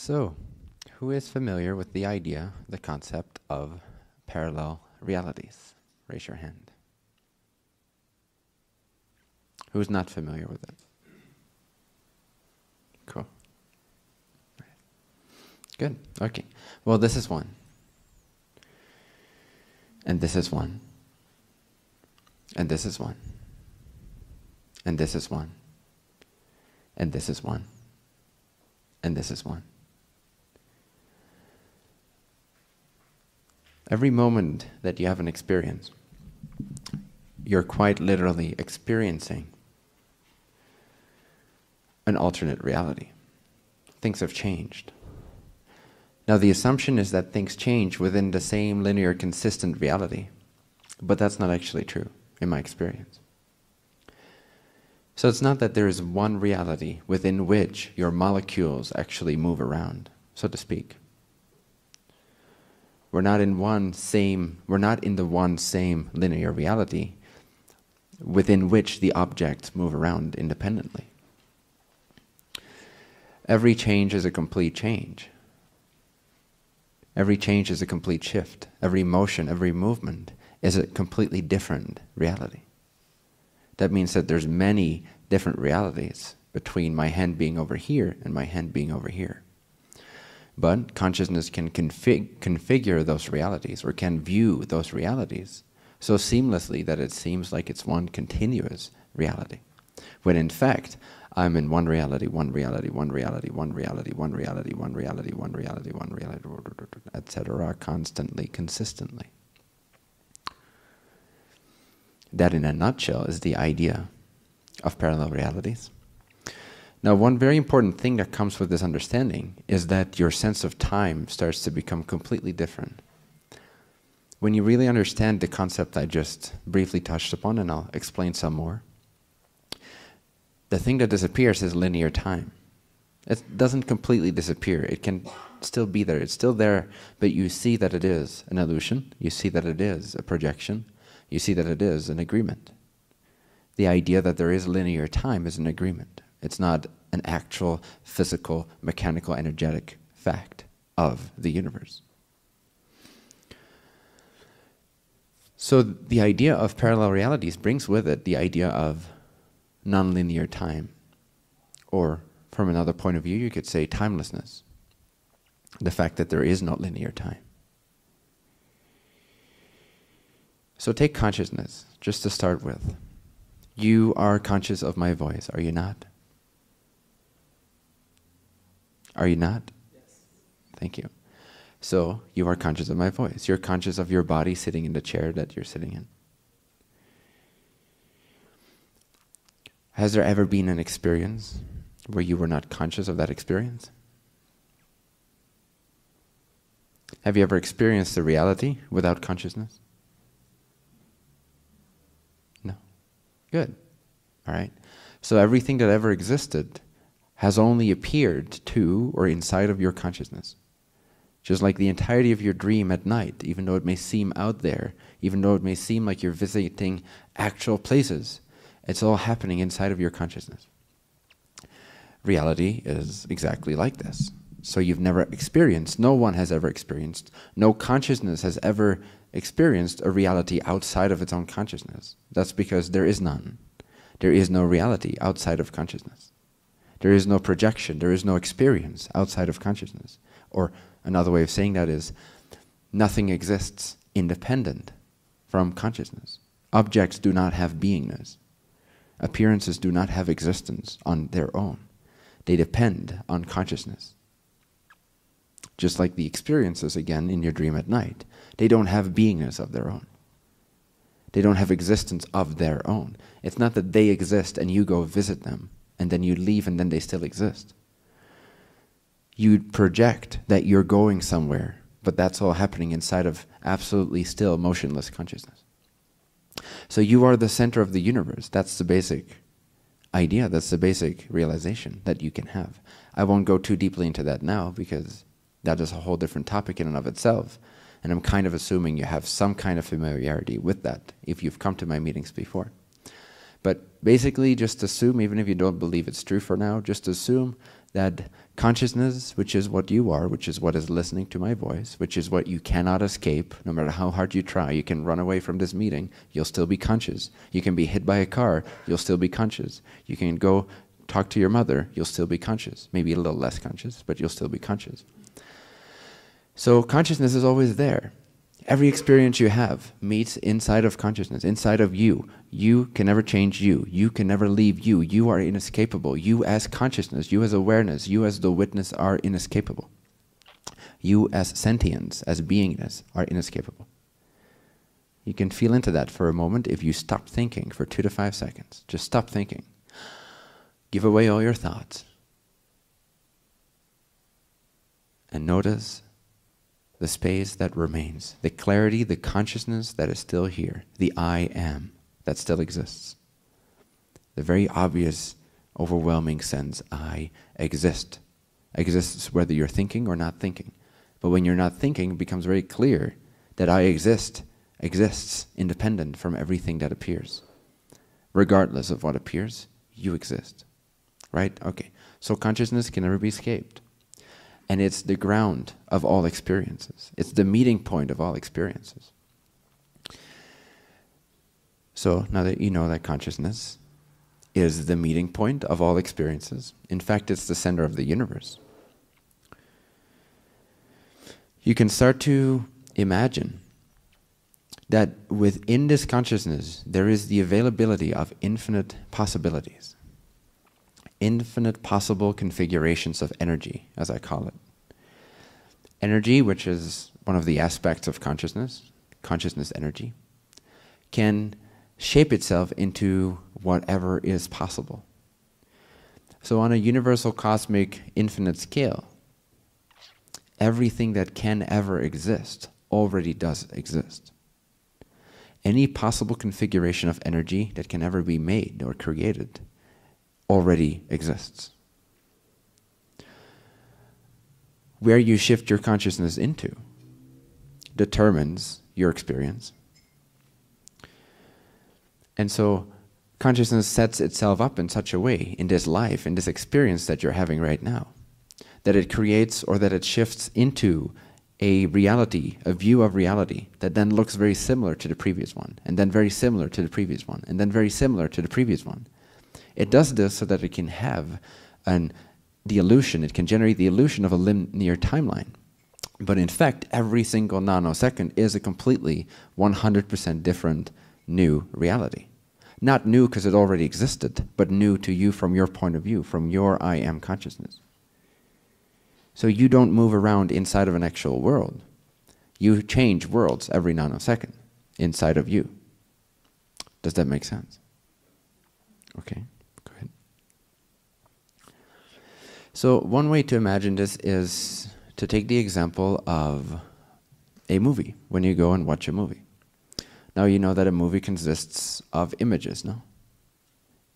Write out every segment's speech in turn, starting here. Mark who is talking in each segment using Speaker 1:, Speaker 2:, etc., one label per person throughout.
Speaker 1: So, who is familiar with the idea, the concept of parallel realities? Raise your hand. Who's not familiar with it? Cool. Good. Okay. Well, this is one. And this is one. And this is one. And this is one. And this is one. And this is one. Every moment that you have an experience, you're quite literally experiencing an alternate reality. Things have changed. Now the assumption is that things change within the same linear, consistent reality, but that's not actually true in my experience. So it's not that there is one reality within which your molecules actually move around, so to speak. We're not in the one same linear reality within which the objects move around independently. Every change is a complete change. Every change is a complete shift. Every motion, every movement is a completely different reality. That means that there's many different realities between my hand being over here and my hand being over here. But consciousness can configure those realities, or can view those realities so seamlessly that it seems like it's one continuous reality, when in fact I'm in one reality, one reality, one reality, one reality, one reality, one reality, one reality, one reality, etc., constantly, consistently. That, in a nutshell, is the idea of parallel realities. Now, one very important thing that comes with this understanding is that your sense of time starts to become completely different. When you really understand the concept I just briefly touched upon, and I'll explain some more, the thing that disappears is linear time. It doesn't completely disappear. It can still be there. It's still there, but you see that it is an illusion. You see that it is a projection. You see that it is an agreement. The idea that there is linear time is an agreement. It's not an actual physical, mechanical, energetic fact of the universe. So the idea of parallel realities brings with it the idea of nonlinear time, or from another point of view, you could say timelessness. The fact that there is no linear time. So take consciousness, just to start with. You are conscious of my voice, are you not? Are you not?
Speaker 2: Yes.
Speaker 1: Thank you. So you are conscious of my voice. You're conscious of your body sitting in the chair that you're sitting in. Has there ever been an experience where you were not conscious of that experience? Have you ever experienced the reality without consciousness? No. Good. All right. So everything that ever existed has only appeared to or inside of your consciousness. Just like the entirety of your dream at night, even though it may seem out there, even though it may seem like you're visiting actual places, it's all happening inside of your consciousness. Reality is exactly like this. So you've never experienced, no one has ever experienced, no consciousness has ever experienced a reality outside of its own consciousness. That's because there is none. There is no reality outside of consciousness. There is no projection, there is no experience outside of consciousness. Or another way of saying that is, nothing exists independent from consciousness. Objects do not have beingness. Appearances do not have existence on their own. They depend on consciousness. Just like the experiences, again, in your dream at night, they don't have beingness of their own. They don't have existence of their own. It's not that they exist and you go visit them, and then you leave and then they still exist. You project that you're going somewhere, but that's all happening inside of absolutely still, motionless consciousness. So you are the center of the universe. That's the basic idea. That's the basic realization that you can have. I won't go too deeply into that now because that is a whole different topic in and of itself. And I'm kind of assuming you have some kind of familiarity with that if you've come to my meetings before. But basically just assume, even if you don't believe it's true for now, just assume that consciousness, which is what you are, which is what is listening to my voice, which is what you cannot escape, no matter how hard you try. You can run away from this meeting, you'll still be conscious. You can be hit by a car, you'll still be conscious. You can go talk to your mother, you'll still be conscious. Maybe a little less conscious, but you'll still be conscious. So consciousness is always there. Every experience you have meets inside of consciousness, inside of you. You can never change you. You can never leave you. You are inescapable. You as consciousness, you as awareness, you as the witness are inescapable. You as sentience, as beingness, are inescapable. You can feel into that for a moment if you stop thinking for 2 to 5 seconds. Just stop thinking. Give away all your thoughts. And notice the space that remains, the clarity, the consciousness that is still here, the I am that still exists. The very obvious, overwhelming sense, I exist. Exists whether you're thinking or not thinking. But when you're not thinking, it becomes very clear that I exist, exists independent from everything that appears. Regardless of what appears, you exist. Right? Okay. So consciousness can never be escaped. And it's the ground of all experiences. It's the meeting point of all experiences. So now that you know that consciousness is the meeting point of all experiences, in fact, it's the center of the universe. You can start to imagine that within this consciousness, there is the availability of infinite possibilities. Infinite possible configurations of energy, as I call it. Energy, which is one of the aspects of consciousness energy, can shape itself into whatever is possible. So on a universal, cosmic, infinite scale, everything that can ever exist already does exist. Any possible configuration of energy that can ever be made or created already exists. Where you shift your consciousness into determines your experience. And so consciousness sets itself up in such a way in this life, in this experience that you're having right now, that it creates or that it shifts into a reality, a view of reality that then looks very similar to the previous one, and then very similar to the previous one, and then very similar to the previous one. It does this so that it can have the illusion, it can generate the illusion of a linear timeline. But in fact, every single nanosecond is a completely 100% different new reality. Not new because it already existed, but new to you from your point of view, from your I am consciousness. So you don't move around inside of an actual world. You change worlds every nanosecond inside of you. Does that make sense? Okay. So one way to imagine this is to take the example of a movie, when you go and watch a movie. Now you know that a movie consists of images, no?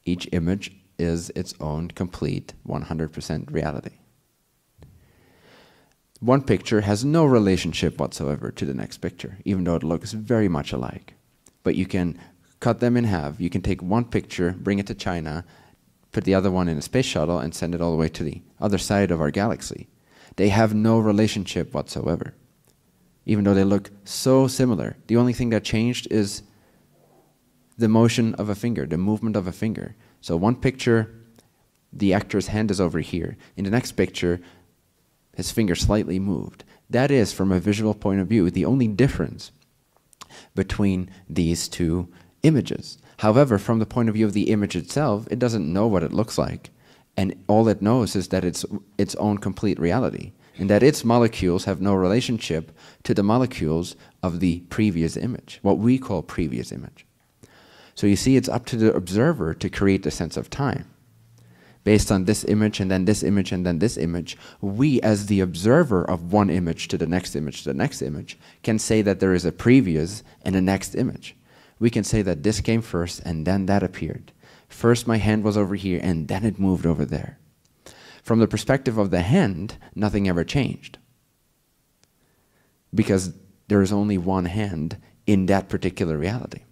Speaker 1: Each image is its own complete 100% reality. One picture has no relationship whatsoever to the next picture, even though it looks very much alike. But you can cut them in half. You can take one picture, bring it to China, put the other one in a space shuttle and send it all the way to the other side of our galaxy. They have no relationship whatsoever. Even though they look so similar, the only thing that changed is the motion of a finger, the movement of a finger. So one picture, the actor's hand is over here. In the next picture, his finger slightly moved. That is, from a visual point of view, the only difference between these two images. However, from the point of view of the image itself, it doesn't know what it looks like. And all it knows is that it's its own complete reality, and that its molecules have no relationship to the molecules of the previous image, what we call previous image. So you see, it's up to the observer to create the sense of time. Based on this image, and then this image, and then this image, we as the observer of one image to the next image to the next image can say that there is a previous and a next image. We can say that this came first and then that appeared. First my hand was over here and then it moved over there. From the perspective of the hand, nothing ever changed. Because there is only one hand in that particular reality.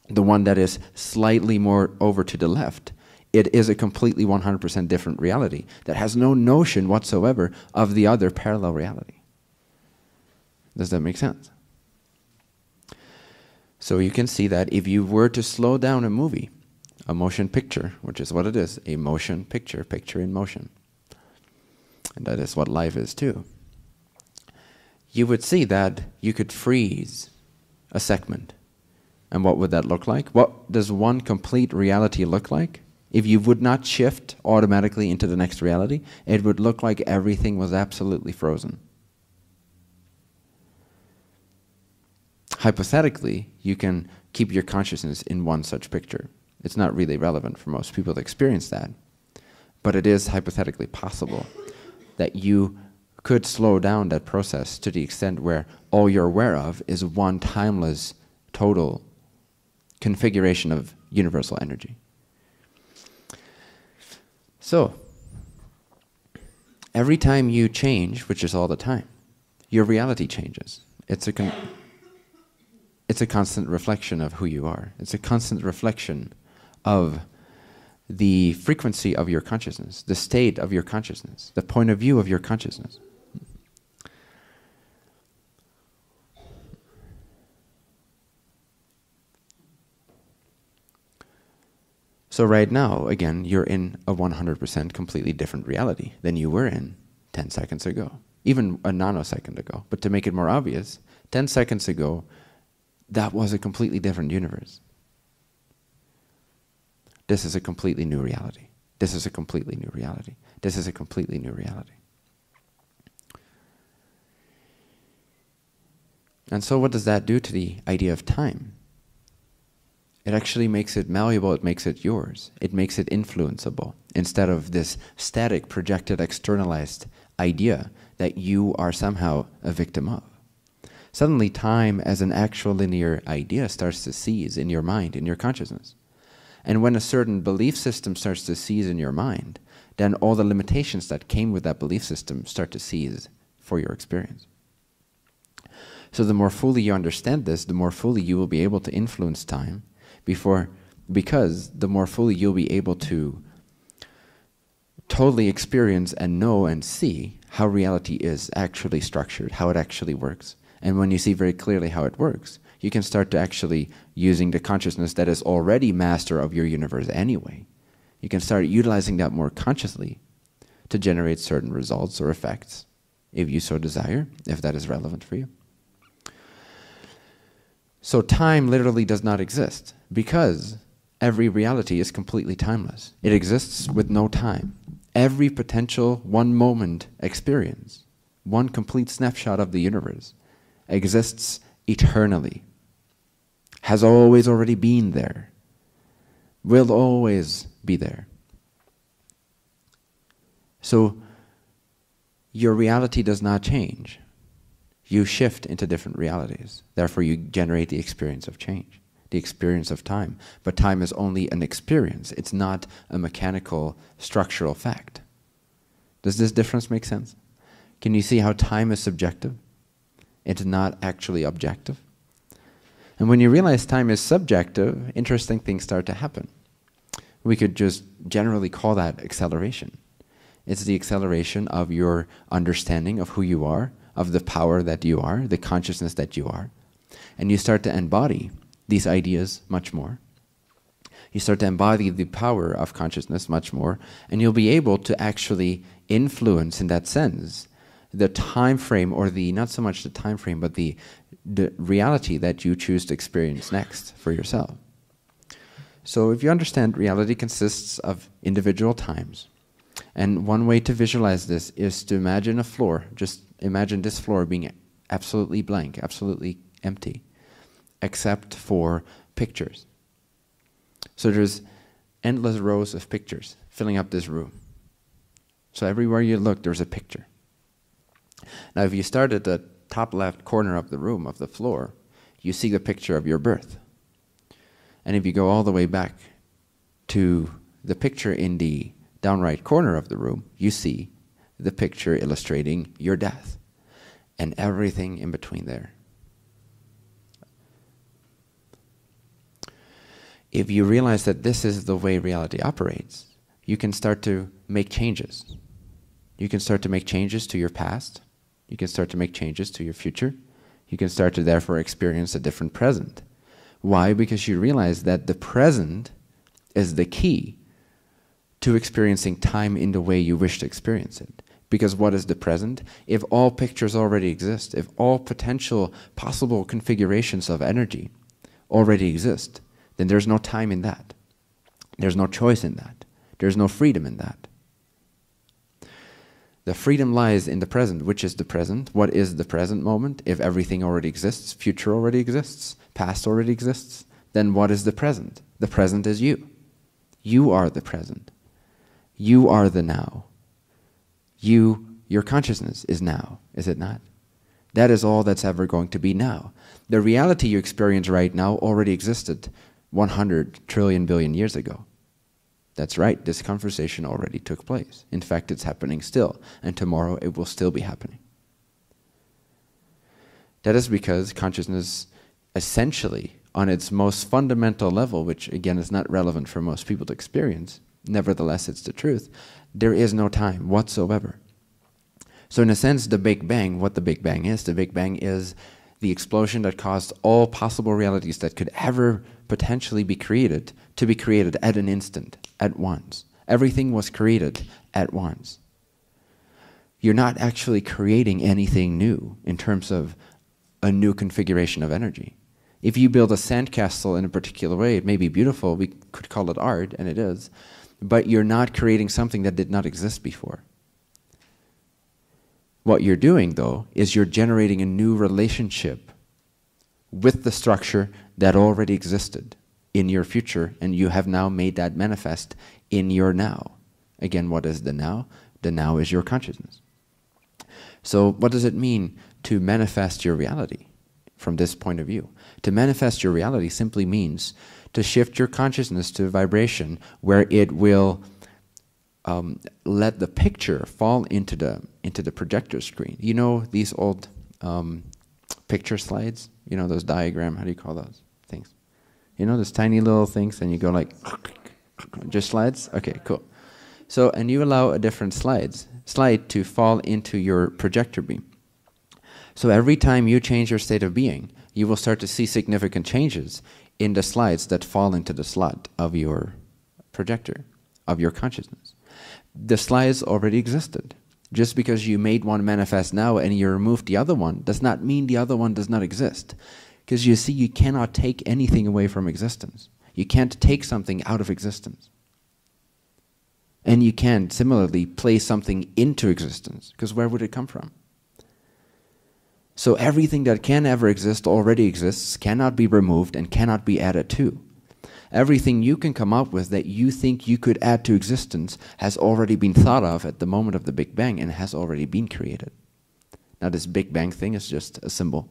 Speaker 1: The one that is slightly more over to the left It is a completely 100% different reality that has no notion whatsoever of the other parallel reality. Does that make sense? So you can see that if you were to slow down a movie, a motion picture, which is what it is, a motion picture, picture in motion, and that is what life is too, you would see that you could freeze a segment. And what would that look like? What does one complete reality look like? If you would not shift automatically into the next reality, it would look like everything was absolutely frozen. Hypothetically, you can keep your consciousness in one such picture. It's not really relevant for most people to experience that. But it is hypothetically possible that you could slow down that process to the extent where all you're aware of is one timeless, total configuration of universal energy. So, every time you change, which is all the time, your reality changes. It's a constant reflection of who you are. It's a constant reflection of the frequency of your consciousness, the state of your consciousness, the point of view of your consciousness. So right now, again, you're in a 100% completely different reality than you were in 10 seconds ago, even a nanosecond ago. But to make it more obvious, 10 seconds ago, that was a completely different universe. This is a completely new reality. This is a completely new reality. This is a completely new reality. And so what does that do to the idea of time? It actually makes it malleable, it makes it yours. It makes it influenceable, instead of this static, projected, externalized idea that you are somehow a victim of. Suddenly time as an actual linear idea starts to seize in your mind, in your consciousness. And when a certain belief system starts to seize in your mind, then all the limitations that came with that belief system start to seize for your experience. So the more fully you understand this, the more fully you will be able to influence time, because the more fully you'll be able to totally experience and know and see how reality is actually structured, how it actually works. And when you see very clearly how it works, you can start to actually using the consciousness that is already master of your universe anyway. You can start utilizing that more consciously to generate certain results or effects, if you so desire, if that is relevant for you. So time literally does not exist, because every reality is completely timeless. It exists with no time. Every potential one-moment experience, one complete snapshot of the universe, exists eternally, has always already been there, will always be there. So your reality does not change. You shift into different realities. Therefore, you generate the experience of change, the experience of time. But time is only an experience. It's not a mechanical, structural fact. Does this difference make sense? Can you see how time is subjective? It's not actually objective. And when you realize time is subjective, interesting things start to happen. We could just generally call that acceleration. It's the acceleration of your understanding of who you are, of the power that you are, the consciousness that you are. And you start to embody these ideas much more. You start to embody the power of consciousness much more, and you'll be able to actually influence, in that sense, the time frame, or the, not so much the time frame, but the reality that you choose to experience next for yourself. So if you understand, reality consists of individual times. And one way to visualize this is to imagine a floor. Just imagine this floor being absolutely blank, absolutely empty, except for pictures. So there's endless rows of pictures filling up this room. So everywhere you look, there's a picture. Now, if you start at the top left corner of the room, of the floor, you see the picture of your birth. And if you go all the way back to the picture in the down right corner of the room, you see the picture illustrating your death and everything in between there. if you realize that this is the way reality operates, you can start to make changes. You can start to make changes to your past. You can start to make changes to your future. You can start to therefore experience a different present. Why? Because you realize that the present is the key to experiencing time in the way you wish to experience it. Because what is the present? If all pictures already exist, if all potential possible configurations of energy already exist, then there's no time in that. There's no choice in that. There's no freedom in that. The freedom lies in the present. Which is the present? What is the present moment? If everything already exists, future already exists, past already exists, then what is the present? The present is you. You are the present. You are the now. Your consciousness is now, is it not? That is all that's ever going to be now. The reality you experience right now already existed 100 trillion billion years ago. That's right, this conversation already took place. In fact, it's happening still, and tomorrow it will still be happening. That is because consciousness essentially, on its most fundamental level, which again is not relevant for most people to experience, nevertheless it's the truth, there is no time whatsoever. So in a sense, the Big Bang, what the Big Bang is the explosion that caused all possible realities that could ever potentially be created to be created at an instant, at once. Everything was created at once. You're not actually creating anything new in terms of a new configuration of energy. If you build a sandcastle in a particular way, it may be beautiful, we could call it art, and it is, but you're not creating something that did not exist before. What you're doing, though, is you're generating a new relationship with the structure that already existed in your future, and you have now made that manifest in your now. Again, what is the now? The now is your consciousness. So what does it mean to manifest your reality from this point of view? To manifest your reality simply means to shift your consciousness to a vibration where it will let the picture fall into the projector screen. You know these old picture slides? You know those diagram, how do you call those things? You know those tiny little things and you go like, just slides? Okay, cool. So, and you allow a different slide to fall into your projector beam. So every time you change your state of being, you will start to see significant changes in the slides that fall into the slot of your projector, of your consciousness. The slides already existed. Just because you made one manifest now and you removed the other one does not mean the other one does not exist. Because you see, you cannot take anything away from existence. You can't take something out of existence. And you can't similarly place something into existence, because where would it come from? So everything that can ever exist already exists, cannot be removed, and cannot be added to. Everything you can come up with that you think you could add to existence has already been thought of at the moment of the Big Bang and has already been created. Now this Big Bang thing is just a symbol.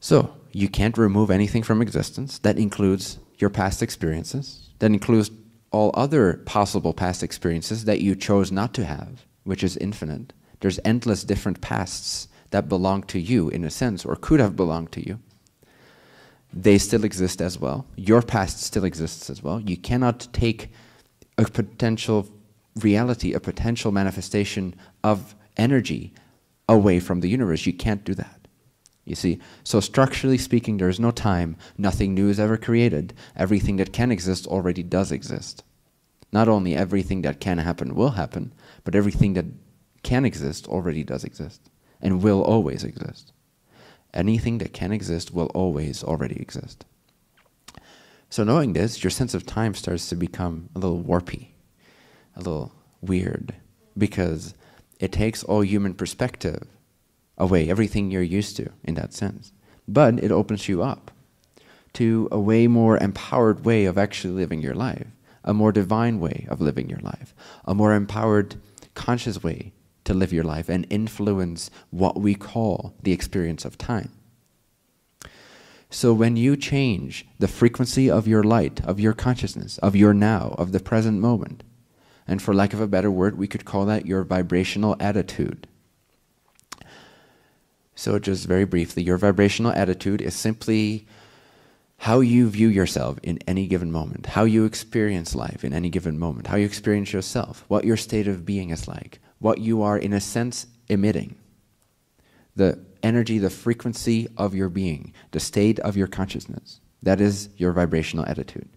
Speaker 1: So you can't remove anything from existence. That includes your past experiences. That includes all other possible past experiences that you chose not to have, which is infinite. There's endless different pasts that belong to you in a sense, or could have belonged to you. They still exist as well. Your past still exists as well. You cannot take a potential reality, a potential manifestation of energy away from the universe. You can't do that. You see, so structurally speaking, there is no time. Nothing new is ever created. Everything that can exist already does exist. Not only everything that can happen will happen, but everything that can exist already does exist and will always exist. Anything that can exist will always already exist. So knowing this, your sense of time starts to become a little warpy, a little weird, because it takes all human perspective away, everything you're used to in that sense. But it opens you up to a way more empowered way of actually living your life, a more divine way of living your life, a more empowered, conscious way to live your life and influence what we call the experience of time. So when you change the frequency of your light, of your consciousness, of your now, of the present moment, and for lack of a better word, we could call that your vibrational attitude. So just very briefly, your vibrational attitude is simply how you view yourself in any given moment, how you experience life in any given moment, how you experience yourself, what your state of being is like, what you are in a sense emitting, the energy, the frequency of your being, the state of your consciousness. That is your vibrational attitude.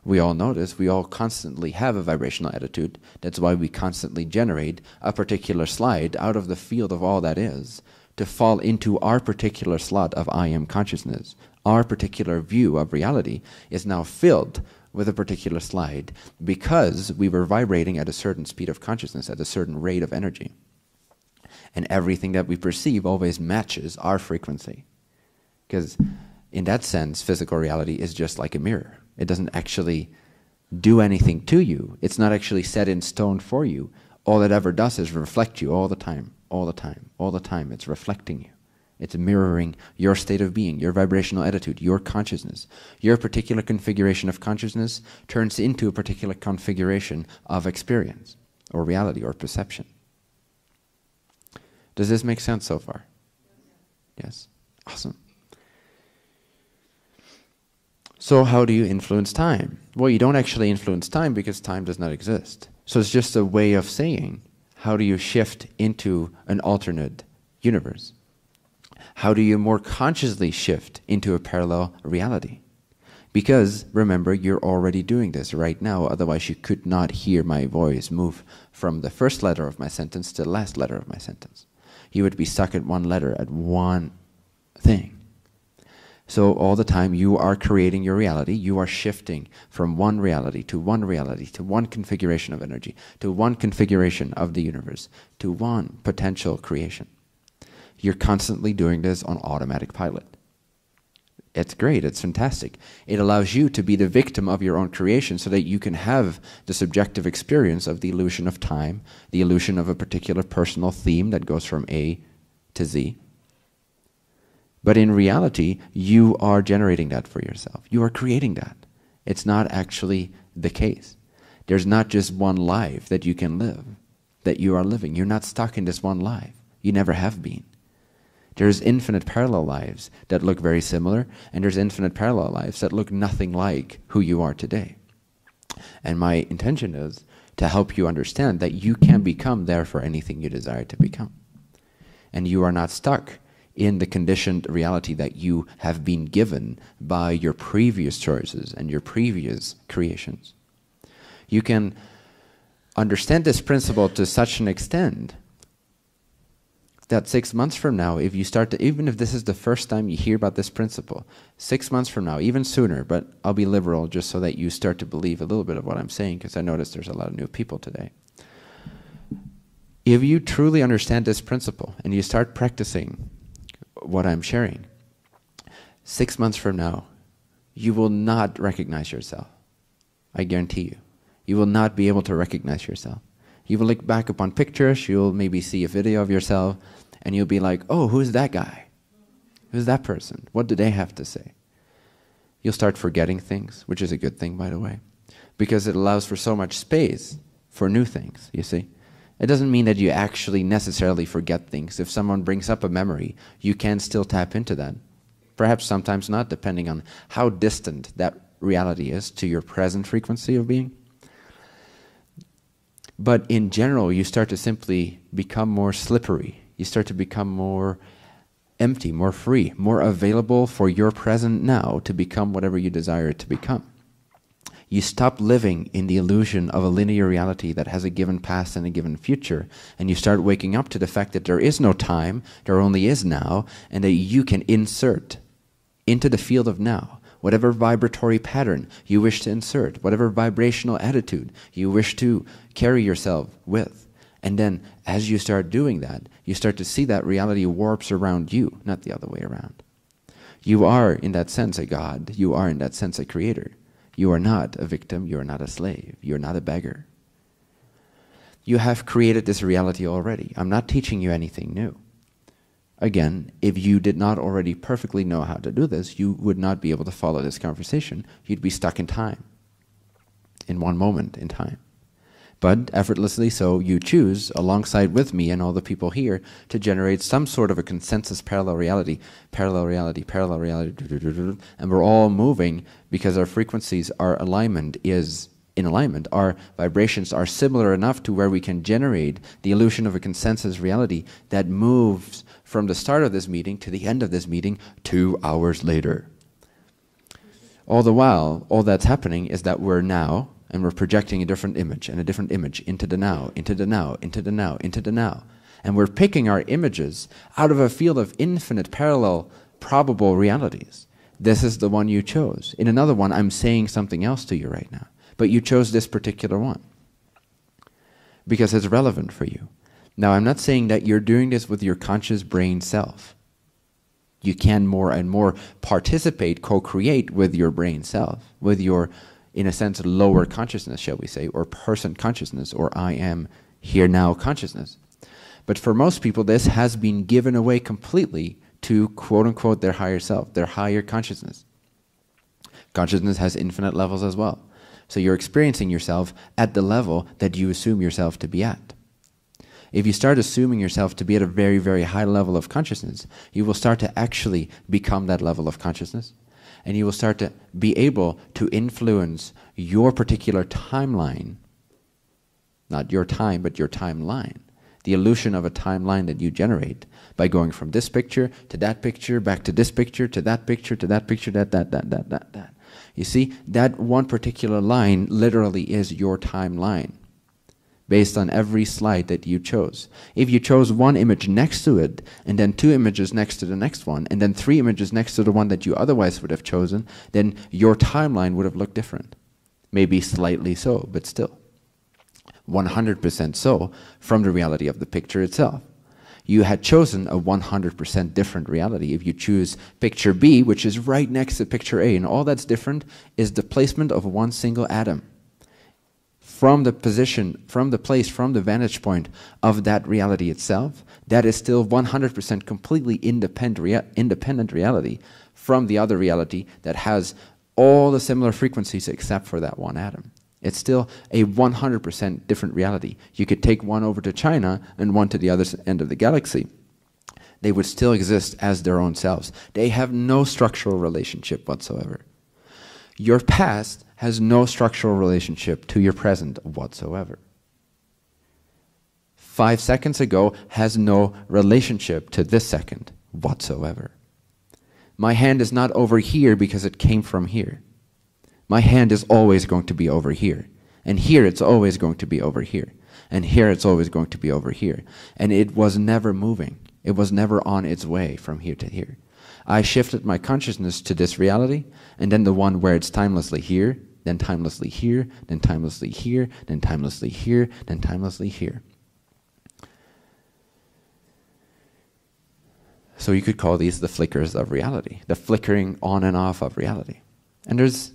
Speaker 1: We all notice, we all constantly have a vibrational attitude. That's why we constantly generate a particular slide out of the field of all that is to fall into our particular slot of I am consciousness. Our particular view of reality is now filled with a particular slide because we were vibrating at a certain speed of consciousness, at a certain rate of energy. And everything that we perceive always matches our frequency. Because in that sense, physical reality is just like a mirror. It doesn't actually do anything to you. It's not actually set in stone for you. All it ever does is reflect you all the time, all the time, all the time. It's reflecting you. It's mirroring your state of being, your vibrational attitude, your consciousness. Your particular configuration of consciousness turns into a particular configuration of experience, or reality, or perception. Does this make sense so far? Yes? Awesome. So how do you influence time? Well, you don't actually influence time because time does not exist. So it's just a way of saying, how do you shift into an alternate universe? How do you more consciously shift into a parallel reality? Because, remember, you're already doing this right now, otherwise you could not hear my voice move from the first letter of my sentence to the last letter of my sentence. You would be stuck at one letter, at one thing. So all the time you are creating your reality, you are shifting from one reality to one reality, to one configuration of energy, to one configuration of the universe, to one potential creation. You're constantly doing this on automatic pilot. It's great, it's fantastic. It allows you to be the victim of your own creation so that you can have the subjective experience of the illusion of time, the illusion of a particular personal theme that goes from A to Z. But in reality, you are generating that for yourself. You are creating that. It's not actually the case. There's not just one life that you can live, that you are living. You're not stuck in this one life. You never have been. There's infinite parallel lives that look very similar, and there's infinite parallel lives that look nothing like who you are today. And my intention is to help you understand that you can become therefore anything you desire to become. And you are not stuck in the conditioned reality that you have been given by your previous choices and your previous creations. You can understand this principle to such an extent that 6 months from now, if you start to, even if this is the first time you hear about this principle, 6 months from now, even sooner, but I'll be liberal just so that you start to believe a little bit of what I'm saying, because I notice there's a lot of new people today. If you truly understand this principle and you start practicing what I'm sharing, 6 months from now, you will not recognize yourself. I guarantee you. You will not be able to recognize yourself. You will look back upon pictures, you'll maybe see a video of yourself, and you'll be like, oh, who's that guy? Who's that person? What do they have to say? You'll start forgetting things, which is a good thing, by the way, because it allows for so much space for new things, you see. It doesn't mean that you actually necessarily forget things. If someone brings up a memory, you can still tap into that. Perhaps sometimes not, depending on how distant that reality is to your present frequency of being. But in general, you start to simply become more slippery. You start to become more empty, more free, more available for your present now to become whatever you desire it to become. You stop living in the illusion of a linear reality that has a given past and a given future, and you start waking up to the fact that there is no time, there only is now, and that you can insert into the field of now whatever vibratory pattern you wish to insert, whatever vibrational attitude you wish to carry yourself with. And then, as you start doing that, you start to see that reality warps around you, not the other way around. You are, in that sense, a God. You are, in that sense, a creator. You are not a victim. You are not a slave. You are not a beggar. You have created this reality already. I'm not teaching you anything new. Again, if you did not already perfectly know how to do this, you would not be able to follow this conversation. You'd be stuck in time, in one moment in time. But effortlessly so, you choose, alongside with me and all the people here, to generate some sort of a consensus parallel reality, and we're all moving because our frequencies, our alignment is in alignment. Our vibrations are similar enough to where we can generate the illusion of a consensus reality that moves from the start of this meeting to the end of this meeting 2 hours later. All the while, all that's happening is that we're now, and we're projecting a different image and a different image into the now, into the now, into the now, into the now. And we're picking our images out of a field of infinite parallel probable realities. This is the one you chose. In another one, I'm saying something else to you right now. But you chose this particular one because it's relevant for you. Now, I'm not saying that you're doing this with your conscious brain self. You can more and more participate, co-create with your brain self, with your, in a sense, lower consciousness, shall we say, or person consciousness, or I am here now consciousness. But for most people, this has been given away completely to, quote-unquote, their higher self, their higher consciousness. Consciousness has infinite levels as well. So you're experiencing yourself at the level that you assume yourself to be at. If you start assuming yourself to be at a very, very high level of consciousness, you will start to actually become that level of consciousness. And you will start to be able to influence your particular timeline, not your time, but your timeline, the illusion of a timeline that you generate by going from this picture to that picture, back to this picture, to that picture, to that picture, that. You see, that one particular line literally is your timeline, based on every slide that you chose. If you chose one image next to it, and then 2 images next to the next one, and then 3 images next to the one that you otherwise would have chosen, then your timeline would have looked different. Maybe slightly so, but still. 100% so from the reality of the picture itself. You had chosen a 100% different reality. If you choose picture B, which is right next to picture A, and all that's different is the placement of one single atom. From the position, from the place, from the vantage point of that reality itself, that is still 100% completely independent reality from the other reality that has all the similar frequencies except for that one atom. It's still a 100% different reality. You could take one over to China and one to the other end of the galaxy. They would still exist as their own selves. They have no structural relationship whatsoever. Your past has no structural relationship to your present whatsoever. 5 seconds ago has no relationship to this second whatsoever. My hand is not over here because it came from here. My hand is always going to be over here. And here it's always going to be over here. And here it's always going to be over here. And it was never moving. It was never on its way from here to here. I shifted my consciousness to this reality, and then the one where it's timelessly here, then timelessly here, then timelessly here, then timelessly here, then timelessly here. So you could call these the flickers of reality, the flickering on and off of reality. And there's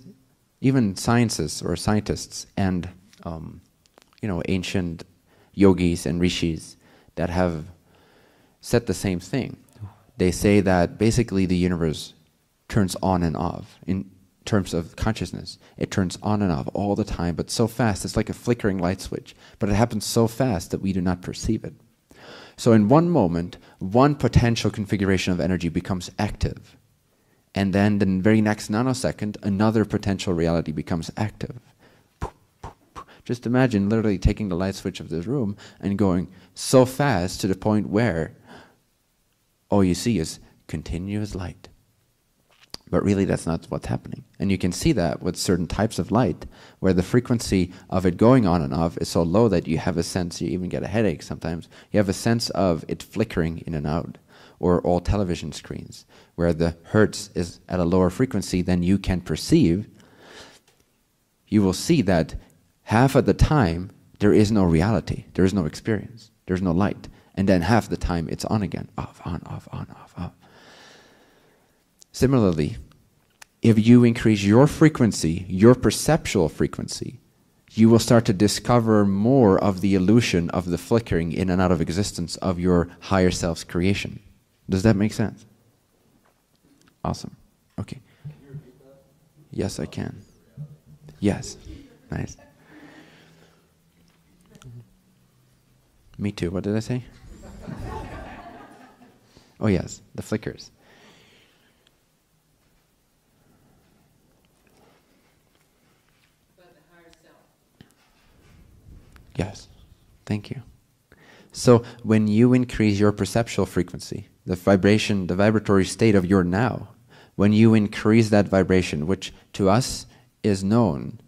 Speaker 1: even sciences or scientists and ancient yogis and rishis that have said the same thing. They say that basically the universe turns on and off in terms of consciousness. It turns on and off all the time, but so fast, it's like a flickering light switch. But it happens so fast that we do not perceive it. So in one moment, one potential configuration of energy becomes active. And then the very next nanosecond, another potential reality becomes active. Just imagine literally taking the light switch of this room and going so fast to the point where all you see is continuous light. But really that's not what's happening. And you can see that with certain types of light, where the frequency of it going on and off is so low that you have a sense, you even get a headache sometimes, you have a sense of it flickering in and out. Or all television screens, where the hertz is at a lower frequency than you can perceive, you will see that half of the time there is no reality, there is no experience, there's no light. And then half the time it's on again, off, on, off, on, off, off. Similarly, if you increase your frequency, your perceptual frequency, you will start to discover more of the illusion of the flickering in and out of existence of your higher self's creation. Does that make sense? Awesome. Okay.
Speaker 2: Can you repeat that?
Speaker 1: Yes, I can. Yes. Nice. Me too. What did I say? Oh yes, the flickers.
Speaker 2: About the higher self.
Speaker 1: Yes. Thank you. So when you increase your perceptual frequency, the vibration, the vibratory state of your now, when you increase that vibration, which to us is known,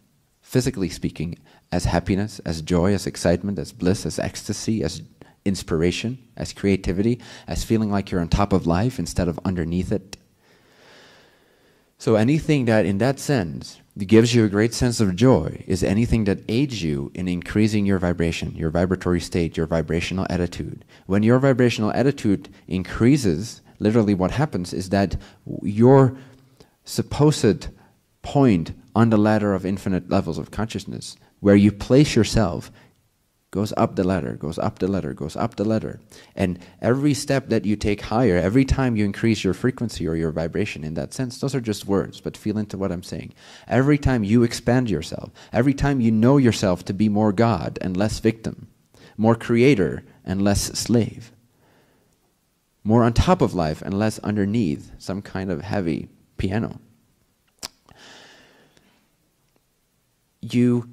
Speaker 1: physically speaking, as happiness, as joy, as excitement, as bliss, as ecstasy, as inspiration, as creativity, as feeling like you're on top of life instead of underneath it. So anything that, in that sense, gives you a great sense of joy is anything that aids you in increasing your vibration, your vibratory state, your vibrational attitude. When your vibrational attitude increases, literally what happens is that your supposed point on the ladder of infinite levels of consciousness, where you place yourself, goes up the ladder, goes up the ladder, goes up the ladder. And every step that you take higher, every time you increase your frequency or your vibration in that sense, those are just words, but feel into what I'm saying. Every time you expand yourself, every time you know yourself to be more God and less victim, more creator and less slave, more on top of life and less underneath some kind of heavy piano, you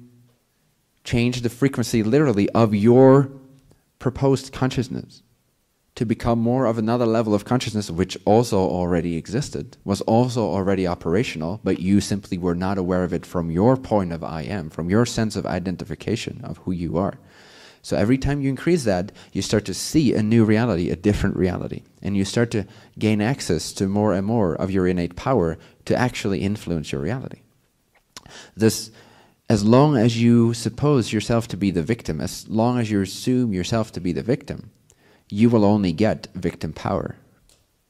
Speaker 1: change the frequency literally of your proposed consciousness to become more of another level of consciousness which also already existed, was also already operational, but you simply were not aware of it from your point of I am, from your sense of identification of who you are. So every time you increase that, you start to see a new reality, a different reality, and you start to gain access to more and more of your innate power to actually influence your reality. This, as long as you suppose yourself to be the victim, as long as you assume yourself to be the victim, you will only get victim power,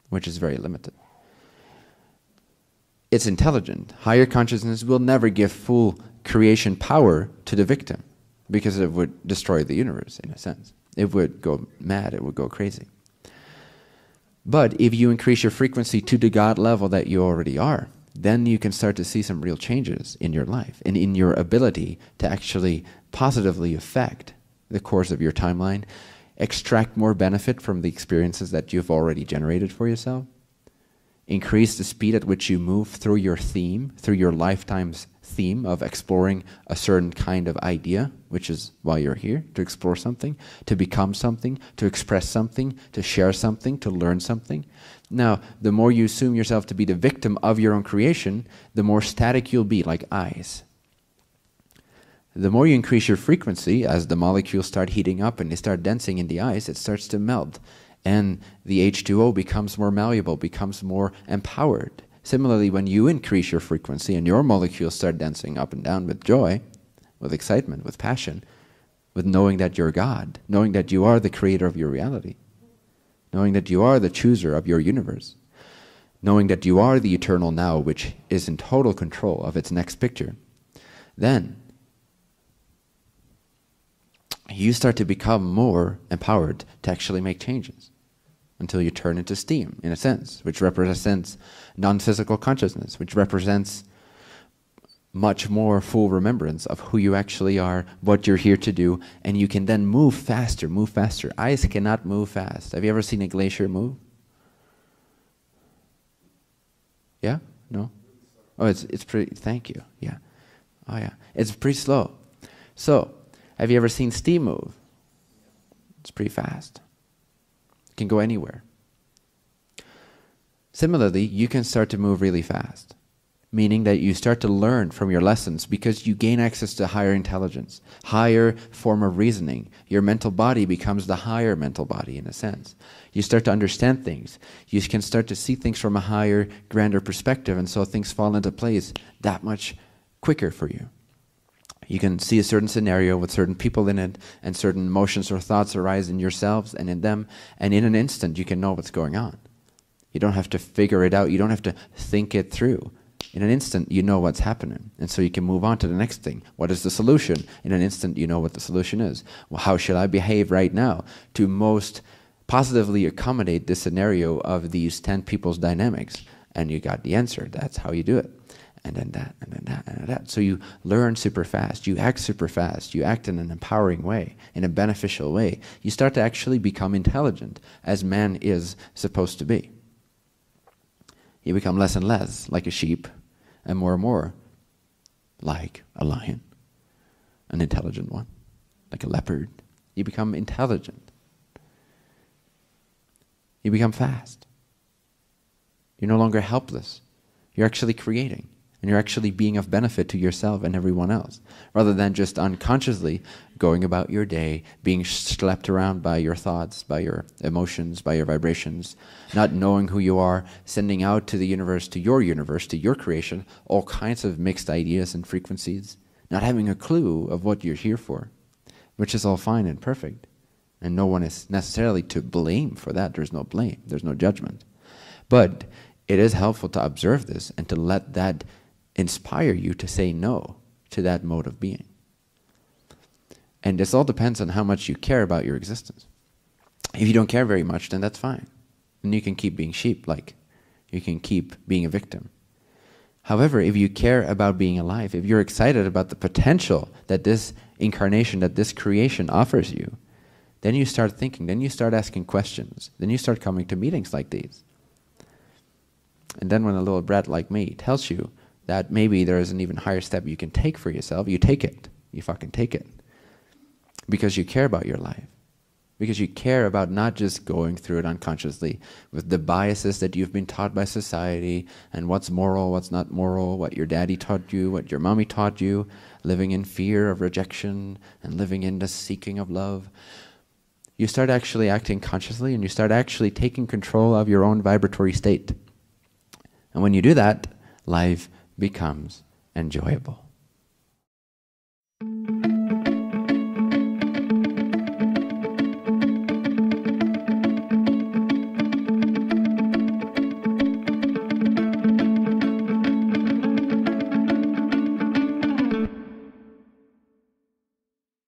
Speaker 1: which is very limited. It's intelligent. Higher consciousness will never give full creation power to the victim, because it would destroy the universe, in a sense. It would go mad, it would go crazy. But if you increase your frequency to the God level that you already are, then you can start to see some real changes in your life and in your ability to actually positively affect the course of your timeline, extract more benefit from the experiences that you've already generated for yourself, increase the speed at which you move through your theme, through your lifetime's theme of exploring a certain kind of idea, which is why you're here, to explore something, to become something, to express something, to share something, to learn something. Now, the more you assume yourself to be the victim of your own creation, the more static you'll be, like ice. The more you increase your frequency, as the molecules start heating up and they start dancing in the ice, it starts to melt. And the H2O becomes more malleable, becomes more empowered. Similarly, when you increase your frequency and your molecules start dancing up and down with joy, with excitement, with passion, with knowing that you're God, knowing that you are the creator of your reality, knowing that you are the chooser of your universe, knowing that you are the eternal now, which is in total control of its next picture, then you start to become more empowered to actually make changes until you turn into steam, in a sense, which represents non-physical consciousness, which represents much more full remembrance of who you actually are, what you're here to do, and you can then move faster, move faster. Ice cannot move fast. Have you ever seen a glacier move? Yeah? No? Oh, it's pretty, thank you, yeah. Oh yeah, it's pretty slow. So, have you ever seen steam move? It's pretty fast. It can go anywhere. Similarly, you can start to move really fast, meaning that you start to learn from your lessons because you gain access to higher intelligence, higher form of reasoning. Your mental body becomes the higher mental body, in a sense. You start to understand things. You can start to see things from a higher, grander perspective, and so things fall into place that much quicker for you. You can see a certain scenario with certain people in it, and certain emotions or thoughts arise in yourselves and in them, and in an instant you can know what's going on. You don't have to figure it out. You don't have to think it through. In an instant, you know what's happening, and so you can move on to the next thing. What is the solution? In an instant, you know what the solution is. Well, how should I behave right now to most positively accommodate this scenario of these 10 people's dynamics? And you got the answer. That's how you do it. and then that, and then that, and then that. So you learn super fast, you act super fast, you act in an empowering way, in a beneficial way. You start to actually become intelligent, as man is supposed to be. You become less and less like a sheep, and more like a lion, an intelligent one, like a leopard. You become intelligent. You become fast. You're no longer helpless. You're actually creating, and you're actually being of benefit to yourself and everyone else, rather than just unconsciously going about your day, being schlepped around by your thoughts, by your emotions, by your vibrations, not knowing who you are, sending out to the universe, to your creation, all kinds of mixed ideas and frequencies, not having a clue of what you're here for, which is all fine and perfect. And no one is necessarily to blame for that. There's no blame. There's no judgment. But it is helpful to observe this and to let that inspire you to say no to that mode of being. And this all depends on how much you care about your existence. If you don't care very much, then that's fine. Then you can keep being sheep-like. You can keep being a victim. However, if you care about being alive, if you're excited about the potential that this incarnation, that this creation offers you, then you start thinking, then you start asking questions, then you start coming to meetings like these. And then when a little brat like me tells you that maybe there is an even higher step you can take for yourself, you take it. You fucking take it. Because you care about your life. Because you care about not just going through it unconsciously with the biases that you've been taught by society and what's moral, what's not moral, what your daddy taught you, what your mommy taught you, living in fear of rejection and living in the seeking of love. You start actually acting consciously, and you start actually taking control of your own vibratory state. And when you do that, life becomes enjoyable.